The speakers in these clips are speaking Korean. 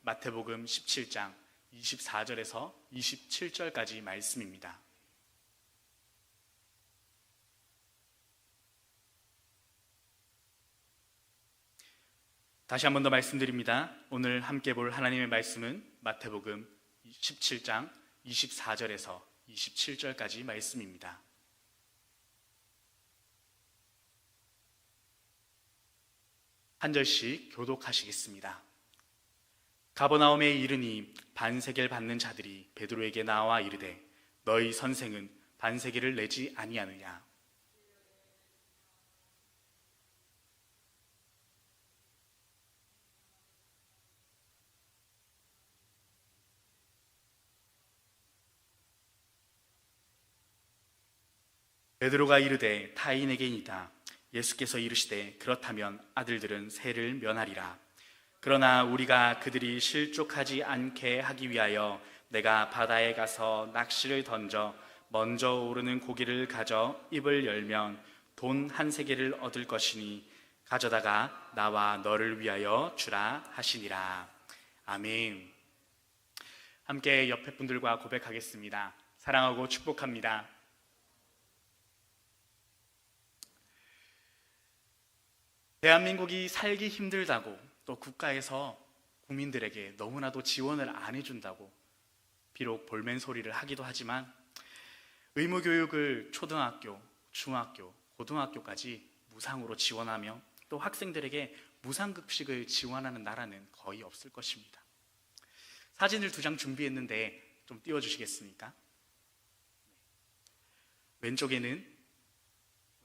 마태복음 17장 24절에서 27절까지 말씀입니다. 다시 한 번 더 말씀드립니다. 오늘 함께 볼 하나님의 말씀은 마태복음 17장 24절에서 27절까지 말씀입니다. 한 절씩 교독하시겠습니다. 가버나움에 이르니 반세겔 받는 자들이 베드로에게 나와 이르되 너희 선생은 반세겔을 내지 아니하느냐. 베드로가 이르되 타인에게이다. 예수께서 이르시되 그렇다면 아들들은 세를 면하리라. 그러나 우리가 그들이 실족하지 않게 하기 위하여 내가 바다에 가서 낚시를 던져 먼저 오르는 고기를 가져 입을 열면 돈 한 세겔을 얻을 것이니 가져다가 나와 너를 위하여 주라 하시니라. 아멘. 함께 옆에 분들과 고백하겠습니다. 사랑하고 축복합니다. 대한민국이 살기 힘들다고 또 국가에서 국민들에게 너무나도 지원을 안 해준다고 비록 볼멘 소리를 하기도 하지만 의무교육을 초등학교, 중학교, 고등학교까지 무상으로 지원하며 또 학생들에게 무상급식을 지원하는 나라는 거의 없을 것입니다. 사진을 2장 준비했는데 좀 띄워주시겠습니까? 왼쪽에는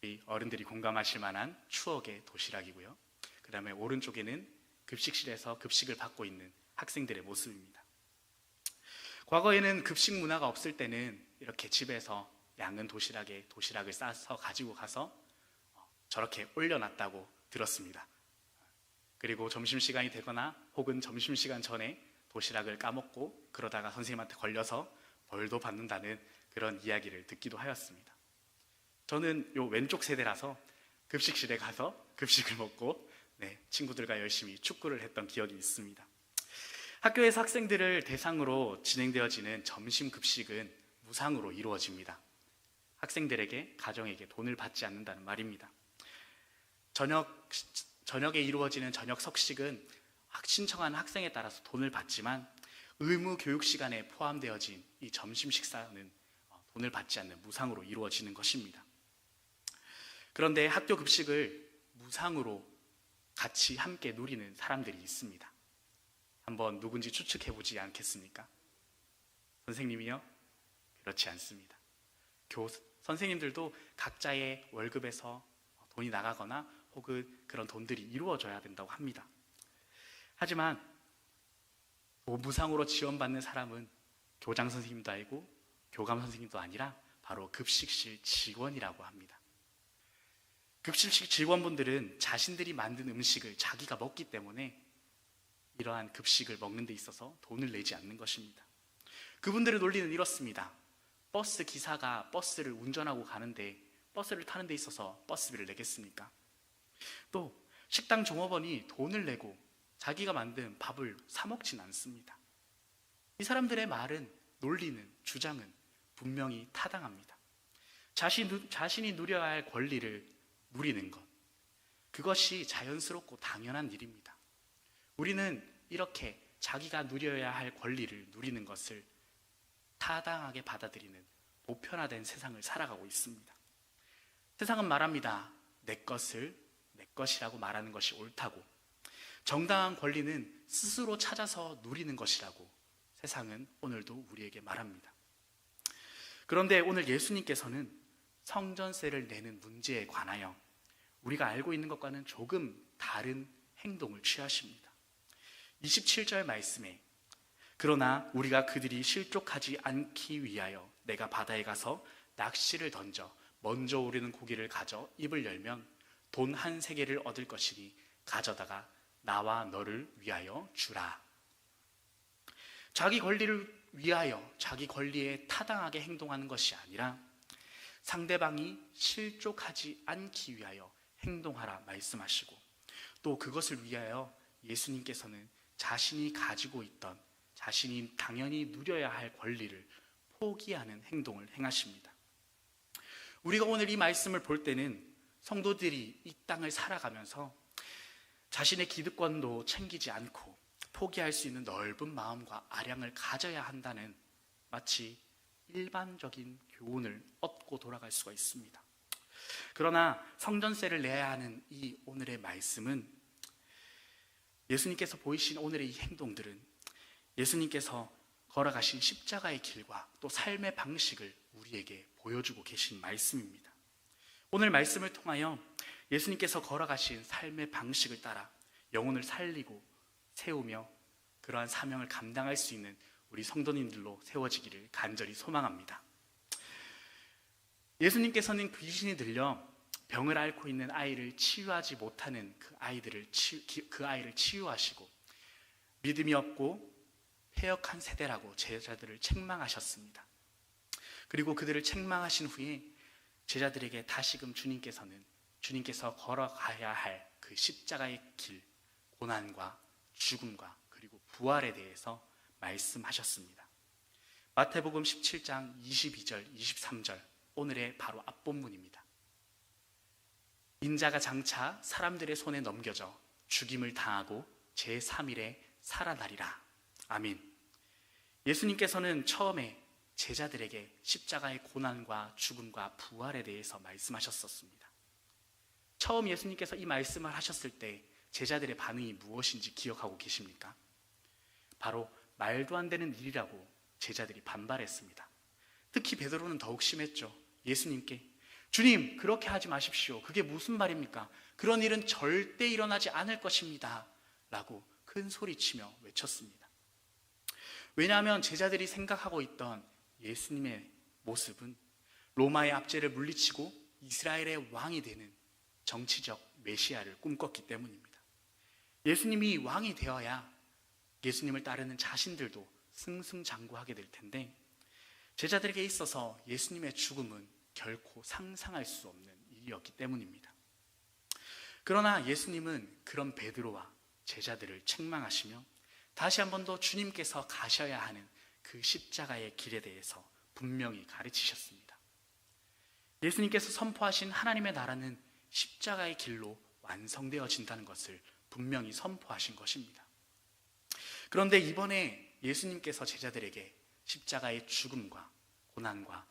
우리 어른들이 공감하실 만한 추억의 도시락이고요. 그 다음에 오른쪽에는 급식실에서 급식을 받고 있는 학생들의 모습입니다. 과거에는 급식 문화가 없을 때는 이렇게 집에서 양은 도시락에 도시락을 싸서 가지고 가서 저렇게 올려놨다고 들었습니다. 그리고 점심시간이 되거나 혹은 점심시간 전에 도시락을 까먹고 그러다가 선생님한테 걸려서 벌도 받는다는 그런 이야기를 듣기도 하였습니다. 저는 요 왼쪽 세대라서 급식실에 가서 급식을 먹고 친구들과 열심히 축구를 했던 기억이 있습니다. 학교에서 학생들을 대상으로 진행되어지는 점심 급식은 무상으로 이루어집니다. 학생들에게, 가정에게 돈을 받지 않는다는 말입니다. 저녁에 이루어지는 저녁 석식은 신청한 학생에 따라서 돈을 받지만 의무 교육 시간에 포함되어진 이 점심 식사는 돈을 받지 않는 무상으로 이루어지는 것입니다. 그런데 학교 급식을 무상으로 같이 함께 누리는 사람들이 있습니다. 한번 누군지 추측해보지 않겠습니까? 선생님이요? 그렇지 않습니다. 선생님들도 각자의 월급에서 돈이 나가거나 혹은 그런 돈들이 이루어져야 된다고 합니다. 하지만 무상으로 지원받는 사람은 교장 선생님도 아니고 교감 선생님도 아니라 바로 급식실 직원이라고 합니다. 급식실 직원분들은 자신들이 만든 음식을 자기가 먹기 때문에 이러한 급식을 먹는 데 있어서 돈을 내지 않는 것입니다. 그분들의 논리는 이렇습니다. 버스 기사가 버스를 운전하고 가는데 버스를 타는 데 있어서 버스비를 내겠습니까? 또 식당 종업원이 돈을 내고 자기가 만든 밥을 사 먹진 않습니다. 이 사람들의 말은, 논리는, 주장은 분명히 타당합니다. 자신이 누려야 할 권리를 누리는 것, 그것이 자연스럽고 당연한 일입니다. 우리는 이렇게 자기가 누려야 할 권리를 누리는 것을 타당하게 받아들이는 보편화된 세상을 살아가고 있습니다. 세상은 말합니다. 내 것을 내 것이라고 말하는 것이 옳다고, 정당한 권리는 스스로 찾아서 누리는 것이라고 세상은 오늘도 우리에게 말합니다. 그런데 오늘 예수님께서는 성전세를 내는 문제에 관하여 우리가 알고 있는 것과는 조금 다른 행동을 취하십니다. 27절 말씀에 그러나 우리가 그들이 실족하지 않기 위하여 내가 바다에 가서 낚시를 던져 먼저 오르는 고기를 가져 입을 열면 돈 한 세겔을 얻을 것이니 가져다가 나와 너를 위하여 주라. 자기 권리를 위하여 자기 권리에 타당하게 행동하는 것이 아니라 상대방이 실족하지 않기 위하여 행동하라 말씀하시고 또 그것을 위하여 예수님께서는 자신이 가지고 있던, 자신이 당연히 누려야 할 권리를 포기하는 행동을 행하십니다. 우리가 오늘 이 말씀을 볼 때는 성도들이 이 땅을 살아가면서 자신의 기득권도 챙기지 않고 포기할 수 있는 넓은 마음과 아량을 가져야 한다는 마치 일반적인 교훈을 얻고 돌아갈 수가 있습니다. 그러나 성전세를 내야 하는 이 오늘의 말씀은, 예수님께서 보이신 오늘의 이 행동들은 예수님께서 걸어가신 십자가의 길과 또 삶의 방식을 우리에게 보여주고 계신 말씀입니다. 오늘 말씀을 통하여 예수님께서 걸어가신 삶의 방식을 따라 영혼을 살리고 세우며 그러한 사명을 감당할 수 있는 우리 성도님들로 세워지기를 간절히 소망합니다. 예수님께서는 귀신이 들려 병을 앓고 있는 아이를 치유하지 못하는 그 아이를 치유하시고 믿음이 없고 패역한 세대라고 제자들을 책망하셨습니다. 그리고 그들을 책망하신 후에 제자들에게 다시금 주님께서 걸어가야 할 그 십자가의 길, 고난과 죽음과 그리고 부활에 대해서 말씀하셨습니다. 마태복음 17장 22절, 23절, 오늘의 바로 앞본문입니다. 인자가 장차 사람들의 손에 넘겨져 죽임을 당하고 제3일에 살아나리라. 아멘. 예수님께서는 처음에 제자들에게 십자가의 고난과 죽음과 부활에 대해서 말씀하셨었습니다. 처음 예수님께서 이 말씀을 하셨을 때 제자들의 반응이 무엇인지 기억하고 계십니까? 바로 말도 안 되는 일이라고 제자들이 반발했습니다. 특히 베드로는 더욱 심했죠. 예수님께 주님, 그렇게 하지 마십시오. 그게 무슨 말입니까? 그런 일은 절대 일어나지 않을 것입니다 라고 큰 소리치며 외쳤습니다. 왜냐하면 제자들이 생각하고 있던 예수님의 모습은 로마의 압제를 물리치고 이스라엘의 왕이 되는 정치적 메시아를 꿈꿨기 때문입니다. 예수님이 왕이 되어야 예수님을 따르는 자신들도 승승장구하게 될 텐데, 제자들에게 있어서 예수님의 죽음은 결코 상상할 수 없는 일이었기 때문입니다. 그러나 예수님은 그런 베드로와 제자들을 책망하시며 다시 한 번 더 주님께서 가셔야 하는 그 십자가의 길에 대해서 분명히 가르치셨습니다. 예수님께서 선포하신 하나님의 나라는 십자가의 길로 완성되어진다는 것을 분명히 선포하신 것입니다. 그런데 이번에 예수님께서 제자들에게 십자가의 죽음과 고난과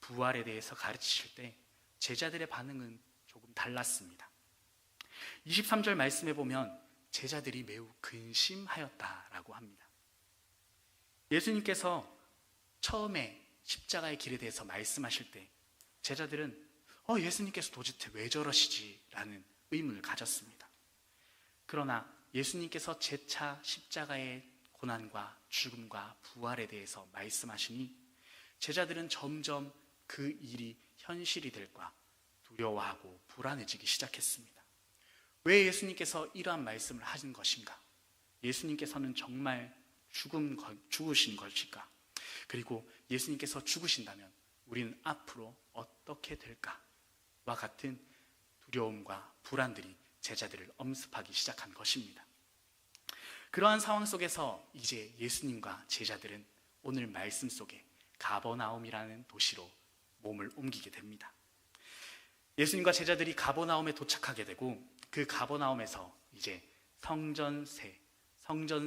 부활에 대해서 가르치실 때 제자들의 반응은 조금 달랐습니다. 23절 말씀에 보면 제자들이 매우 근심하였다라고 합니다. 예수님께서 처음에 십자가의 길에 대해서 말씀하실 때 제자들은 예수님께서 도대체 왜 저러시지? 라는 의문을 가졌습니다. 그러나 예수님께서 재차 십자가의 고난과 죽음과 부활에 대해서 말씀하시니 제자들은 점점 그 일이 현실이 될까 두려워하고 불안해지기 시작했습니다. 왜 예수님께서 이러한 말씀을 하신 것인가? 예수님께서는 정말 죽으신 것일까? 그리고 예수님께서 죽으신다면 우리는 앞으로 어떻게 될까와 같은 두려움과 불안들이 제자들을 엄습하기 시작한 것입니다. 그러한 상황 속에서 이제 예수님과 제자들은 오늘 말씀 속에 가버나움이라는 도시로 몸을 옮기게 됩니다. 예수님과 제자들이 가버나움에 도착하게 되고 그 가버나움에서 이제 성전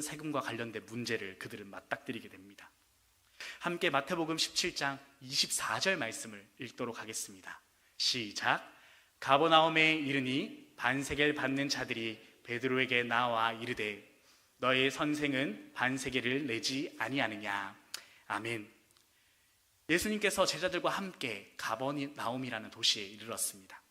세금과 관련된 문제를 그들은 맞닥뜨리게 됩니다. 함께 마태복음 17장 24절 말씀을 읽도록 하겠습니다. 시작. 가버나움에 이르니 반세겔 받는 자들이 베드로에게 나와 이르되 너의 선생은 반세겔을 내지 아니하느냐. 아멘. 예수님께서 제자들과 함께 가버나움이라는 도시에 이르렀습니다.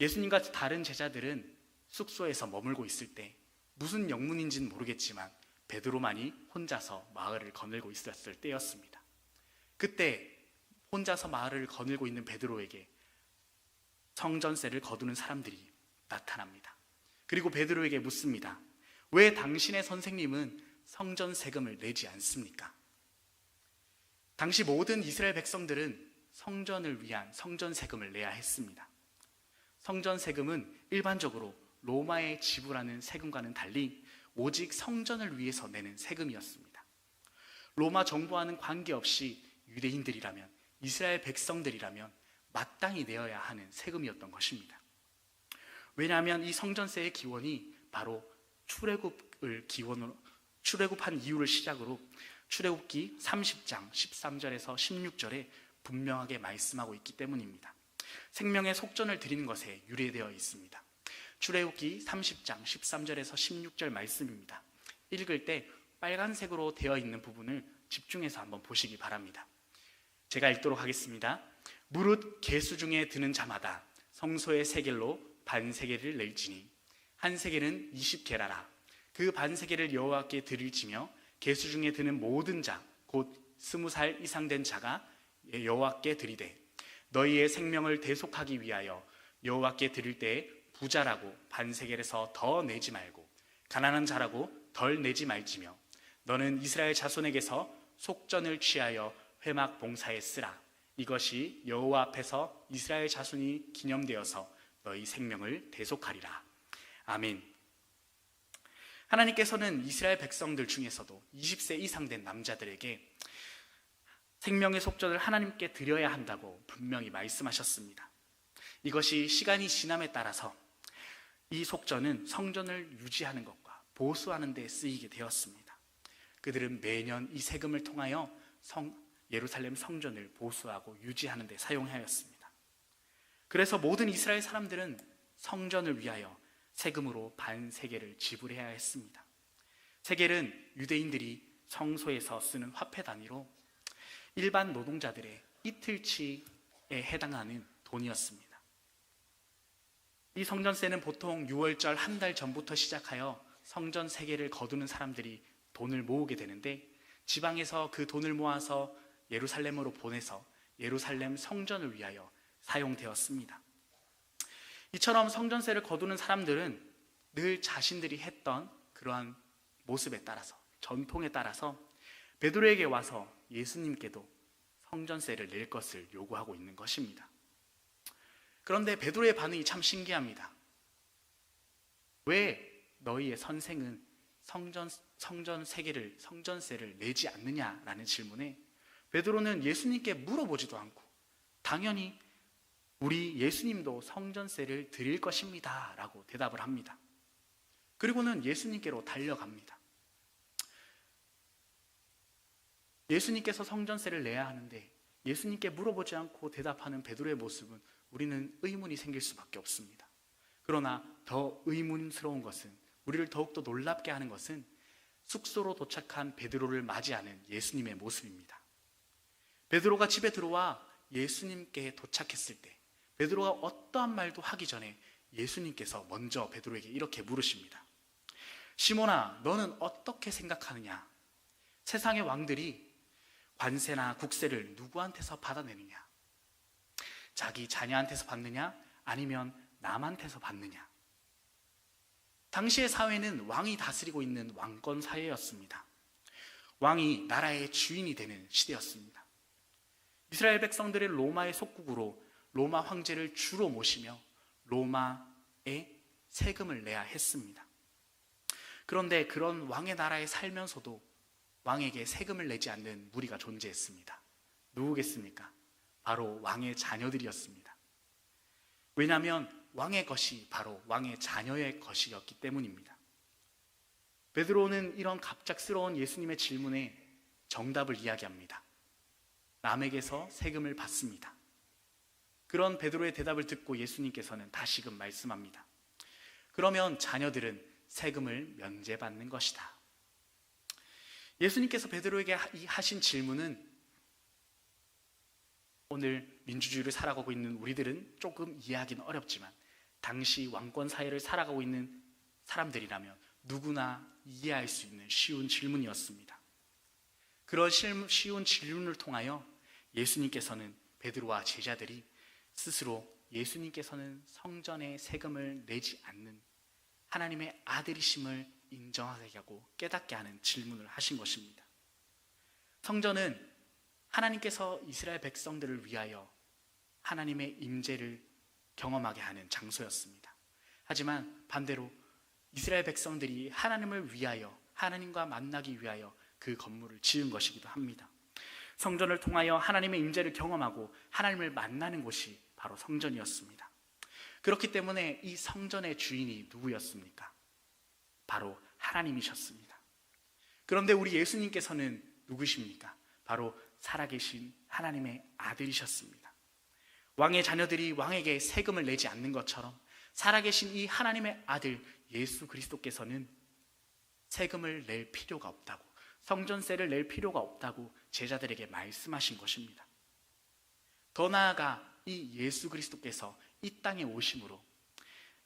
예수님과 다른 제자들은 숙소에서 머물고 있을 때 무슨 영문인지는 모르겠지만 베드로만이 혼자서 마을을 거닐고 있었을 때였습니다. 그때 혼자서 마을을 거닐고 있는 베드로에게 성전세를 거두는 사람들이 나타납니다. 그리고 베드로에게 묻습니다. 왜 당신의 선생님은 성전 세금을 내지 않습니까? 당시 모든 이스라엘 백성들은 성전을 위한 성전 세금을 내야 했습니다. 성전 세금은 일반적으로 로마에 지불하는 세금과는 달리 오직 성전을 위해서 내는 세금이었습니다. 로마 정부와는 관계없이 유대인들이라면, 이스라엘 백성들이라면 마땅히 내어야 하는 세금이었던 것입니다. 왜냐하면 이 성전세의 기원이 바로 출애굽한 이유를 시작으로 출애굽기 30장 13절에서 16절에 분명하게 말씀하고 있기 때문입니다. 생명의 속전을 드리는 것에 유래되어 있습니다. 출애굽기 30장 13절에서 16절 말씀입니다. 읽을 때 빨간색으로 되어 있는 부분을 집중해서 한번 보시기 바랍니다. 제가 읽도록 하겠습니다. 무릇 계수 중에 드는 자마다 성소의 세겔로 반세겔을 낼지니 한 세겔은 20게라라. 그 반세겔을 여호와께 드릴지며 계수 중에 드는 모든 자 곧 20살 이상 된 자가 여호와께 드리되 너희의 생명을 대속하기 위하여 여호와께 드릴 때에 부자라고 반세겔에서 더 내지 말고 가난한 자라고 덜 내지 말지며 너는 이스라엘 자손에게서 속전을 취하여 회막 봉사에 쓰라. 이것이 여호와 앞에서 이스라엘 자손이 기념되어서 너희 생명을 대속하리라. 아멘. 하나님께서는 이스라엘 백성들 중에서도 20세 이상 된 남자들에게 생명의 속전을 하나님께 드려야 한다고 분명히 말씀하셨습니다. 이것이 시간이 지남에 따라서 이 속전은 성전을 유지하는 것과 보수하는 데 쓰이게 되었습니다. 그들은 매년 이 세금을 통하여 예루살렘 성전을 보수하고 유지하는 데 사용하였습니다. 그래서 모든 이스라엘 사람들은 성전을 위하여 세금으로 반세겔을 지불해야 했습니다. 세겔은 유대인들이 성소에서 쓰는 화폐 단위로 일반 노동자들의 이틀치에 해당하는 돈이었습니다. 이 성전세는 보통 6월절 한 달 전부터 시작하여 성전 세겔을 거두는 사람들이 돈을 모으게 되는데 지방에서 그 돈을 모아서 예루살렘으로 보내서 예루살렘 성전을 위하여 사용되었습니다. 이처럼 성전세를 거두는 사람들은 늘 자신들이 했던 그러한 모습에 따라서, 전통에 따라서 베드로에게 와서 예수님께도 성전세를 낼 것을 요구하고 있는 것입니다. 그런데 베드로의 반응이 참 신기합니다. 왜 너희의 선생은 성전세를 내지 않느냐라는 질문에 베드로는 예수님께 물어보지도 않고 당연히 우리 예수님도 성전세를 드릴 것입니다 라고 대답을 합니다. 그리고는 예수님께로 달려갑니다. 예수님께서 성전세를 내야 하는데 예수님께 물어보지 않고 대답하는 베드로의 모습은 우리는 의문이 생길 수밖에 없습니다. 그러나 더 의문스러운 것은, 우리를 더욱더 놀랍게 하는 것은 숙소로 도착한 베드로를 맞이하는 예수님의 모습입니다. 베드로가 집에 들어와 예수님께 도착했을 때 베드로가 어떠한 말도 하기 전에 예수님께서 먼저 베드로에게 이렇게 물으십니다. 시몬아, 너는 어떻게 생각하느냐? 세상의 왕들이 관세나 국세를 누구한테서 받아내느냐? 자기 자녀한테서 받느냐? 아니면 남한테서 받느냐? 당시의 사회는 왕이 다스리고 있는 왕권 사회였습니다. 왕이 나라의 주인이 되는 시대였습니다. 이스라엘 백성들의 로마의 속국으로 로마 황제를 주로 모시며 로마에 세금을 내야 했습니다. 그런데 그런 왕의 나라에 살면서도 왕에게 세금을 내지 않는 무리가 존재했습니다. 누구겠습니까? 바로 왕의 자녀들이었습니다. 왜냐하면 왕의 것이 바로 왕의 자녀의 것이었기 때문입니다. 베드로는 이런 갑작스러운 예수님의 질문에 정답을 이야기합니다. 남에게서 세금을 받습니다. 그런 베드로의 대답을 듣고 예수님께서는 다시금 말씀합니다. 그러면 자녀들은 세금을 면제받는 것이다. 예수님께서 베드로에게 하신 질문은 오늘 민주주의를 살아가고 있는 우리들은 조금 이해하기는 어렵지만 당시 왕권 사회를 살아가고 있는 사람들이라면 누구나 이해할 수 있는 쉬운 질문이었습니다. 그런 쉬운 질문을 통하여 예수님께서는 베드로와 제자들이 스스로 예수님께서는 성전에 세금을 내지 않는 하나님의 아들이심을 인정하게 하고 깨닫게 하는 질문을 하신 것입니다. 성전은 하나님께서 이스라엘 백성들을 위하여 하나님의 임재를 경험하게 하는 장소였습니다. 하지만 반대로 이스라엘 백성들이 하나님을 위하여, 하나님과 만나기 위하여 그 건물을 지은 것이기도 합니다. 성전을 통하여 하나님의 임재를 경험하고 하나님을 만나는 곳이 바로 성전이었습니다. 그렇기 때문에 이 성전의 주인이 누구였습니까? 바로 하나님이셨습니다. 그런데 우리 예수님께서는 누구십니까? 바로 살아계신 하나님의 아들이셨습니다. 왕의 자녀들이 왕에게 세금을 내지 않는 것처럼 살아계신 이 하나님의 아들 예수 그리스도께서는 세금을 낼 필요가 없다고, 성전세를 낼 필요가 없다고 제자들에게 말씀하신 것입니다. 더 나아가 이 예수 그리스도께서 이 땅에 오심으로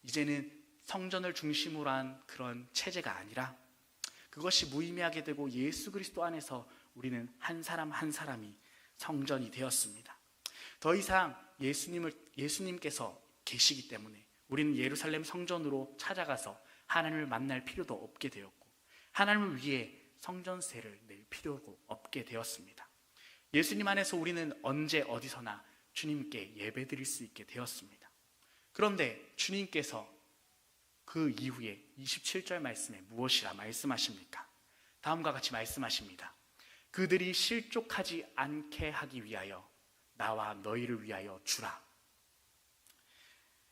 이제는 성전을 중심으로 한 그런 체제가 아니라 그것이 무의미하게 되고 예수 그리스도 안에서 우리는 한 사람 한 사람이 성전이 되었습니다. 더 이상 예수님께서 계시기 때문에 우리는 예루살렘 성전으로 찾아가서 하나님을 만날 필요도 없게 되었고, 하나님을 위해 성전세를 낼 필요도 없게 되었습니다. 예수님 안에서 우리는 언제 어디서나 주님께 예배드릴 수 있게 되었습니다. 그런데 주님께서 그 이후에 27절 말씀에 무엇이라 말씀하십니까? 다음과 같이 말씀하십니다. 그들이 실족하지 않게 하기 위하여 나와 너희를 위하여 주라.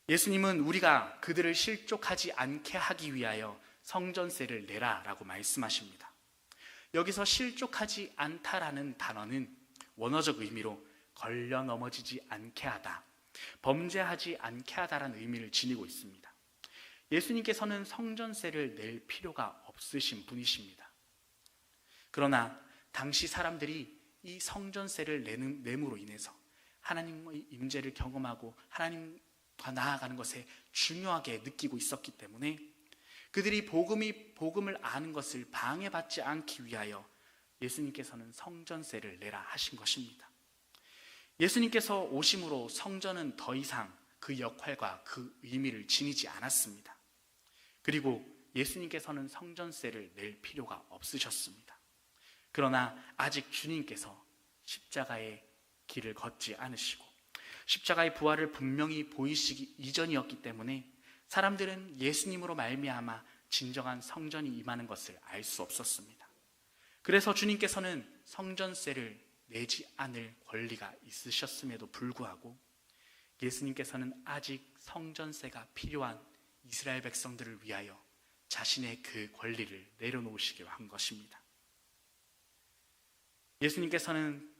예수님은 우리가 그들을 실족하지 않게 하기 위하여 성전세를 내라 라고 말씀하십니다. 여기서 실족하지 않다라는 단어는 원어적 의미로 걸려 넘어지지 않게 하다, 범죄하지 않게 하다라는 의미를 지니고 있습니다. 예수님께서는 성전세를 낼 필요가 없으신 분이십니다. 그러나 당시 사람들이 이 성전세를 내므로 인해서 하나님의 임재를 경험하고 하나님과 나아가는 것에 중요하게 느끼고 있었기 때문에 그들이 복음을 아는 것을 방해받지 않기 위하여 예수님께서는 성전세를 내라 하신 것입니다. 예수님께서 오심으로 성전은 더 이상 그 역할과 그 의미를 지니지 않았습니다. 그리고 예수님께서는 성전세를 낼 필요가 없으셨습니다. 그러나 아직 주님께서 십자가의 길을 걷지 않으시고 십자가의 부활을 분명히 보이시기 이전이었기 때문에 사람들은 예수님으로 말미암아 진정한 성전이 임하는 것을 알 수 없었습니다. 그래서 주님께서는 성전세를 내지 않을 권리가 있으셨음에도 불구하고 예수님께서는 아직 성전세가 필요한 이스라엘 백성들을 위하여 자신의 그 권리를 내려놓으시기로 한 것입니다. 예수님께서는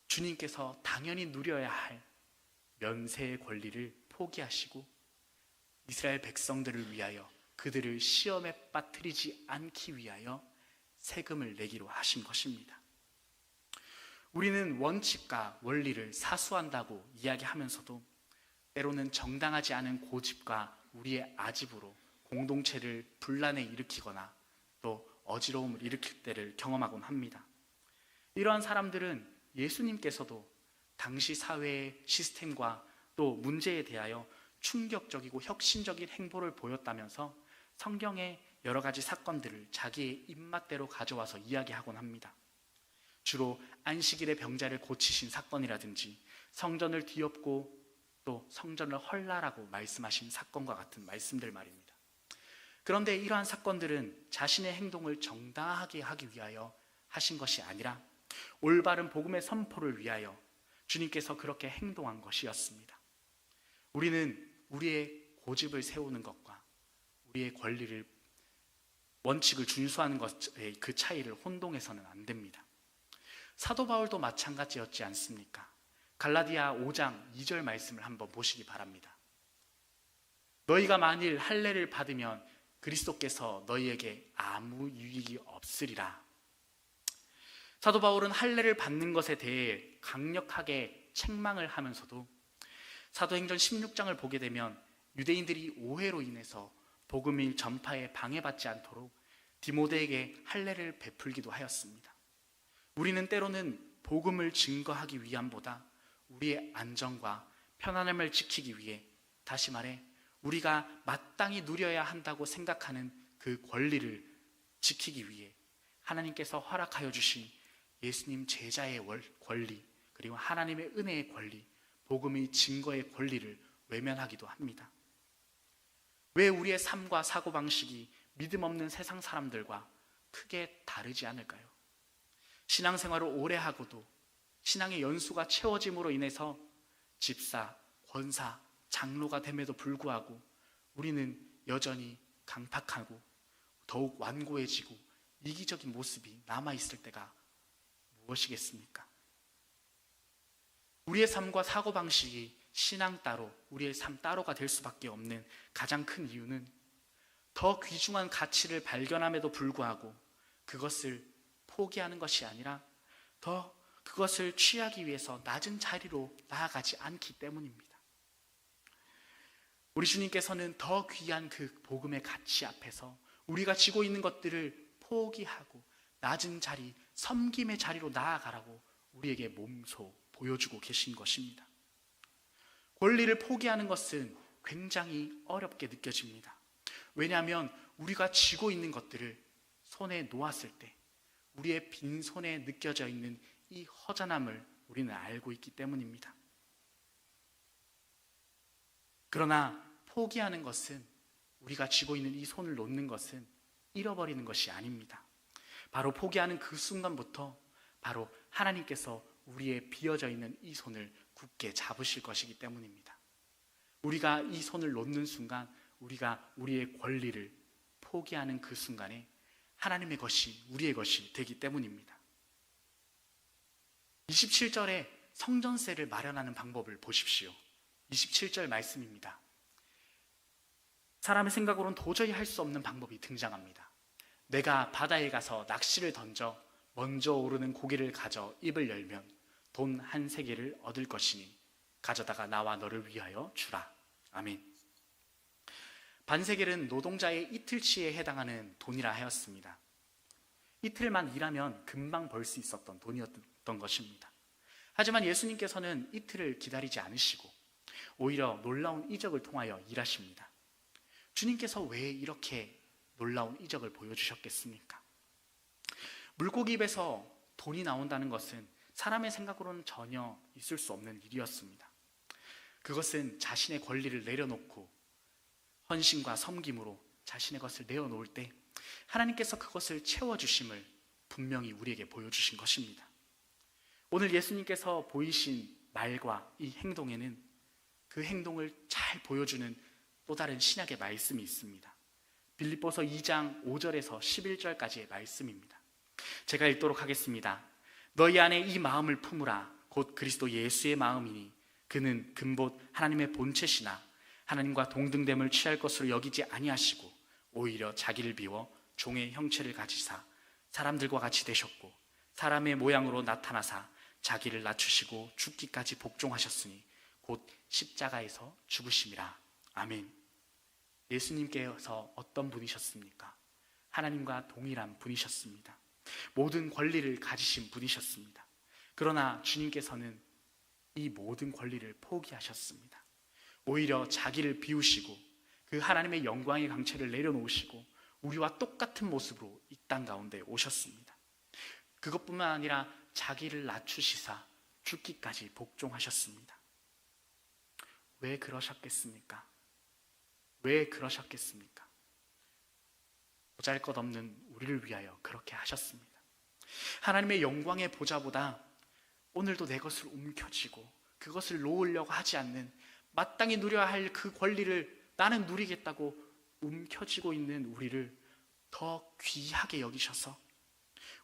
주님께서 당연히 누려야 할 면세의 권리를 포기하시고 이스라엘 백성들을 위하여 그들을 시험에 빠뜨리지 않기 위하여 세금을 내기로 하신 것입니다. 우리는 원칙과 원리를 사수한다고 이야기하면서도 때로는 정당하지 않은 고집과 우리의 아집으로 공동체를 분란에 일으키거나 또 어지러움을 일으킬 때를 경험하곤 합니다. 이러한 사람들은 예수님께서도 당시 사회의 시스템과 또 문제에 대하여 충격적이고 혁신적인 행보를 보였다면서 성경의 여러 가지 사건들을 자기의 입맛대로 가져와서 이야기하곤 합니다. 주로 안식일의 병자를 고치신 사건이라든지 성전을 뒤엎고 또 성전을 헐라라고 말씀하신 사건과 같은 말씀들 말입니다. 그런데 이러한 사건들은 자신의 행동을 정당하게 하기 위하여 하신 것이 아니라 올바른 복음의 선포를 위하여 주님께서 그렇게 행동한 것이었습니다. 우리는 우리의 고집을 세우는 것과 우리의 권리를, 원칙을 준수하는 것의 그 차이를 혼동해서는 안 됩니다. 사도 바울도 마찬가지였지 않습니까? 갈라디아 5장 2절 말씀을 한번 보시기 바랍니다. 너희가 만일 할례를 받으면 그리스도께서 너희에게 아무 유익이 없으리라. 사도 바울은 할례를 받는 것에 대해 강력하게 책망을 하면서도 사도행전 16장을 보게 되면 유대인들이 오해로 인해서 복음의 전파에 방해받지 않도록 디모데에게 할례를 베풀기도 하였습니다. 우리는 때로는 복음을 증거하기 위함보다 우리의 안전과 편안함을 지키기 위해, 다시 말해 우리가 마땅히 누려야 한다고 생각하는 그 권리를 지키기 위해 하나님께서 허락하여 주신 예수님 제자의 권리, 그리고 하나님의 은혜의 권리, 복음의 증거의 권리를 외면하기도 합니다. 왜 우리의 삶과 사고방식이 믿음 없는 세상 사람들과 크게 다르지 않을까요? 신앙생활을 오래 하고도 신앙의 연수가 채워짐으로 인해서 집사, 권사, 장로가 됨에도 불구하고 우리는 여전히 강팍하고 더욱 완고해지고 이기적인 모습이 남아있을 때가 무엇이겠습니까? 우리의 삶과 사고방식이 신앙 따로, 우리의 삶 따로가 될 수밖에 없는 가장 큰 이유는 더 귀중한 가치를 발견함에도 불구하고 그것을 포기하는 것이 아니라 더 그것을 취하기 위해서 낮은 자리로 나아가지 않기 때문입니다. 우리 주님께서는 더 귀한 그 복음의 가치 앞에서 우리가 지고 있는 것들을 포기하고 낮은 자리, 섬김의 자리로 나아가라고 우리에게 몸소 보여주고 계신 것입니다. 권리를 포기하는 것은 굉장히 어렵게 느껴집니다. 왜냐하면 우리가 쥐고 있는 것들을 손에 놓았을 때 우리의 빈손에 느껴져 있는 이 허전함을 우리는 알고 있기 때문입니다. 그러나 포기하는 것은, 우리가 쥐고 있는 이 손을 놓는 것은 잃어버리는 것이 아닙니다. 바로 포기하는 그 순간부터 바로 하나님께서 우리의 비어져 있는 이 손을 굳게 잡으실 것이기 때문입니다. 우리가 이 손을 놓는 순간, 우리가 우리의 권리를 포기하는 그 순간에 하나님의 것이 우리의 것이 되기 때문입니다. 27절에 성전세를 마련하는 방법을 보십시오. 27절 말씀입니다. 사람의 생각으로는 도저히 할 수 없는 방법이 등장합니다. 내가 바다에 가서 낚시를 던져 먼저 오르는 고기를 가져 입을 열면 돈 한 세겔을 얻을 것이니 가져다가 나와 너를 위하여 주라. 아멘. 반세겔은 노동자의 이틀치에 해당하는 돈이라 하였습니다. 이틀만 일하면 금방 벌 수 있었던 돈이었던 것입니다. 하지만 예수님께서는 이틀을 기다리지 않으시고 오히려 놀라운 이적을 통하여 일하십니다. 주님께서 왜 이렇게 놀라운 이적을 보여주셨겠습니까? 물고기 입에서 돈이 나온다는 것은 사람의 생각으로는 전혀 있을 수 없는 일이었습니다. 그것은 자신의 권리를 내려놓고 헌신과 섬김으로 자신의 것을 내어놓을 때 하나님께서 그것을 채워주심을 분명히 우리에게 보여주신 것입니다. 오늘 예수님께서 보이신 말과 이 행동에는 그 행동을 잘 보여주는 또 다른 신약의 말씀이 있습니다. 빌립보서 2장 5절에서 11절까지의 말씀입니다. 제가 읽도록 하겠습니다. 너희 안에 이 마음을 품으라. 곧 그리스도 예수의 마음이니 그는 근본 하나님의 본체시나 하나님과 동등됨을 취할 것으로 여기지 아니하시고 오히려 자기를 비워 종의 형체를 가지사 사람들과 같이 되셨고 사람의 모양으로 나타나사 자기를 낮추시고 죽기까지 복종하셨으니 곧 십자가에서 죽으심이라. 아멘. 예수님께서 어떤 분이셨습니까? 하나님과 동일한 분이셨습니다. 모든 권리를 가지신 분이셨습니다. 그러나 주님께서는 이 모든 권리를 포기하셨습니다. 오히려 자기를 비우시고 그 하나님의 영광의 강체를 내려놓으시고 우리와 똑같은 모습으로 이 땅 가운데 오셨습니다. 그것뿐만 아니라 자기를 낮추시사 죽기까지 복종하셨습니다. 왜 그러셨겠습니까? 왜 그러셨겠습니까? 보잘것없는 우리를 위하여 그렇게 하셨습니다. 하나님의 영광의 보좌보다 오늘도 내 것을 움켜쥐고 그것을 놓으려고 하지 않는, 마땅히 누려야 할 그 권리를 나는 누리겠다고 움켜쥐고 있는 우리를 더 귀하게 여기셔서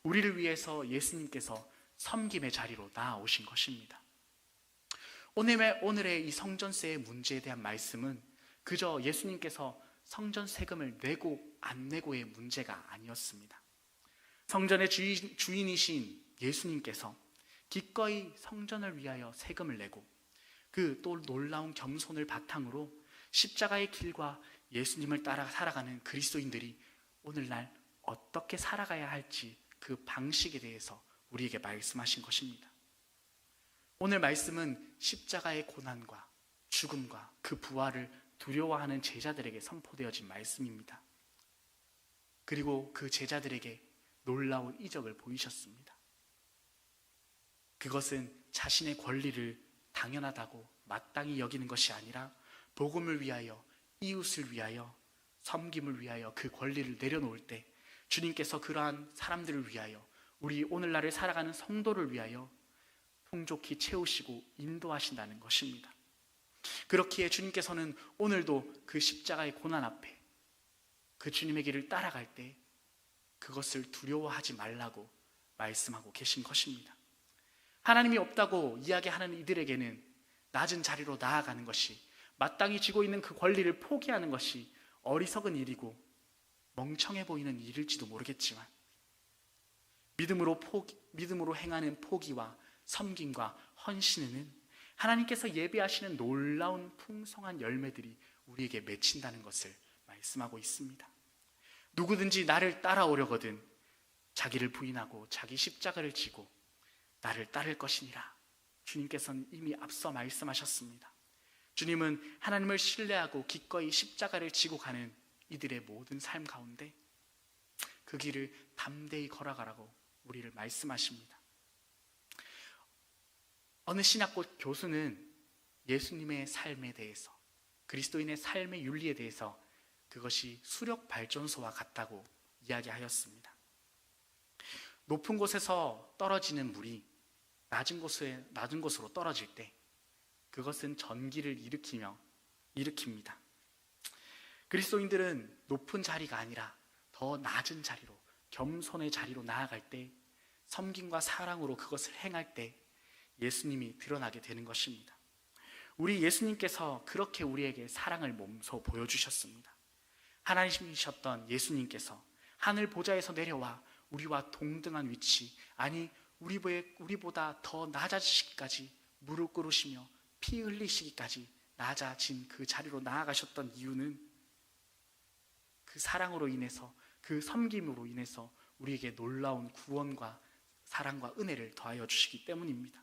우리를 위해서 예수님께서 섬김의 자리로 나아오신 것입니다. 오늘의 이 성전세의 문제에 대한 말씀은 그저 예수님께서 성전 세금을 내고 안 내고의 문제가 아니었습니다. 성전의 주인이신 예수님께서 기꺼이 성전을 위하여 세금을 내고 그 또 놀라운 겸손을 바탕으로 십자가의 길과 예수님을 따라 살아가는 그리스도인들이 오늘날 어떻게 살아가야 할지 그 방식에 대해서 우리에게 말씀하신 것입니다. 오늘 말씀은 십자가의 고난과 죽음과 그 부활을 두려워하는 제자들에게 선포되어진 말씀입니다. 그리고 그 제자들에게 놀라운 이적을 보이셨습니다. 그것은 자신의 권리를 당연하다고 마땅히 여기는 것이 아니라 복음을 위하여 이웃을 위하여, 섬김을 위하여 그 권리를 내려놓을 때 주님께서 그러한 사람들을 위하여, 우리 오늘날을 살아가는 성도를 위하여 풍족히 채우시고 인도하신다는 것입니다. 그렇기에 주님께서는 오늘도 그 십자가의 고난 앞에 그 주님의 길을 따라갈 때 그것을 두려워하지 말라고 말씀하고 계신 것입니다. 하나님이 없다고 이야기하는 이들에게는 낮은 자리로 나아가는 것이, 마땅히 쥐고 있는 그 권리를 포기하는 것이 어리석은 일이고 멍청해 보이는 일일지도 모르겠지만, 믿음으로 행하는 포기와 섬김과 헌신에는 하나님께서 예비하시는 놀라운 풍성한 열매들이 우리에게 맺힌다는 것을 말씀하고 있습니다. 누구든지 나를 따라오려거든 자기를 부인하고 자기 십자가를 지고 나를 따를 것이니라. 주님께서는 이미 앞서 말씀하셨습니다. 주님은 하나님을 신뢰하고 기꺼이 십자가를 지고 가는 이들의 모든 삶 가운데 그 길을 담대히 걸어가라고 우리를 말씀하십니다. 어느 신학교 교수는 예수님의 삶에 대해서, 그리스도인의 삶의 윤리에 대해서 그것이 수력 발전소와 같다고 이야기하였습니다. 높은 곳에서 떨어지는 물이 낮은 곳으로 떨어질 때 그것은 전기를 일으킵니다. 그리스도인들은 높은 자리가 아니라 더 낮은 자리로, 겸손의 자리로 나아갈 때, 섬김과 사랑으로 그것을 행할 때 예수님이 드러나게 되는 것입니다. 우리 예수님께서 그렇게 우리에게 사랑을 몸소 보여주셨습니다. 하나님이셨던 예수님께서 하늘 보좌에서 내려와 우리와 동등한 위치, 아니 우리보다 더 낮아지시기까지 무릎 꿇으시며 피 흘리시기까지 낮아진 그 자리로 나아가셨던 이유는 그 사랑으로 인해서, 그 섬김으로 인해서 우리에게 놀라운 구원과 사랑과 은혜를 더하여 주시기 때문입니다.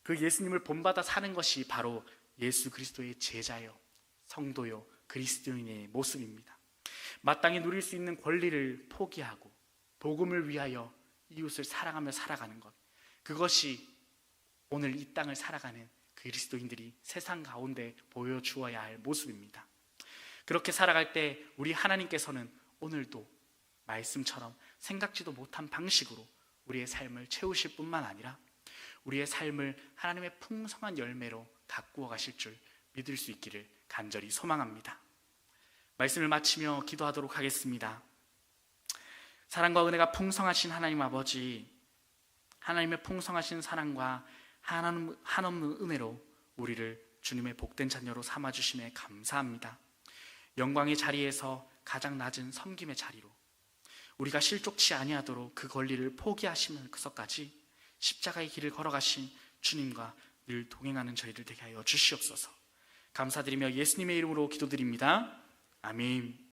그 예수님을 본받아 사는 것이 바로 예수 그리스도의 제자요, 성도요, 그리스도인의 모습입니다. 마땅히 누릴 수 있는 권리를 포기하고 복음을 위하여 이웃을 사랑하며 살아가는 것, 그것이 오늘 이 땅을 살아가는 그리스도인들이 세상 가운데 보여주어야 할 모습입니다. 그렇게 살아갈 때 우리 하나님께서는 오늘도 말씀처럼 생각지도 못한 방식으로 우리의 삶을 채우실 뿐만 아니라 우리의 삶을 하나님의 풍성한 열매로 가꾸어 가실 줄 믿을 수 있기를 간절히 소망합니다. 말씀을 마치며 기도하도록 하겠습니다. 사랑과 은혜가 풍성하신 하나님 아버지, 하나님의 풍성하신 사랑과 한없는 은혜로 우리를 주님의 복된 자녀로 삼아주심에 감사합니다. 영광의 자리에서 가장 낮은 섬김의 자리로 우리가 실족치 아니하도록 그 권리를 포기하시면서까지 십자가의 길을 걸어가신 주님과 늘 동행하는 저희들 되게 하여 주시옵소서. 감사드리며 예수님의 이름으로 기도드립니다. 아멘.